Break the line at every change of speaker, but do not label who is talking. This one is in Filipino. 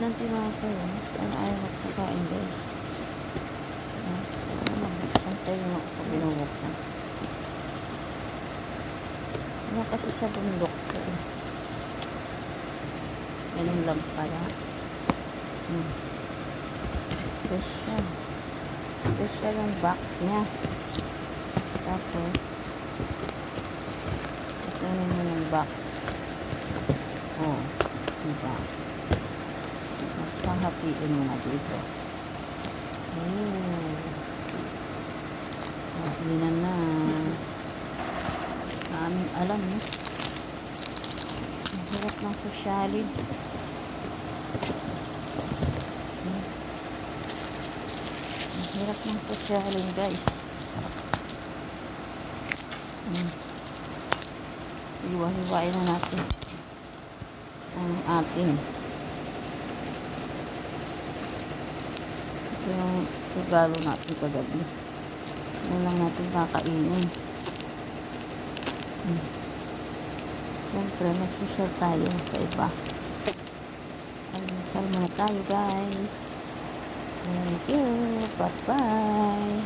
ng tinapay. Ano ayaw magpakain guys. Mabuksan tayo pag binubuksan. Ano kasi sa bundok ko eh. Ganun lang pala. Special. Special ang box niya. Tapos ito naman yung box. Oh, diba? Masahatiin mo na dito. Hatiin na. Aming alam eh. Ang hirap ng sosyalin. Ang hirap ng sosyalin guys. Iwa-hiwain na natin ang atin. Ito yung regalo natin kagabi. Ano lang natin kakainin. Siyempre mag-social tayo sa iba. Almusal muna tayo guys. Thank you. Bye bye.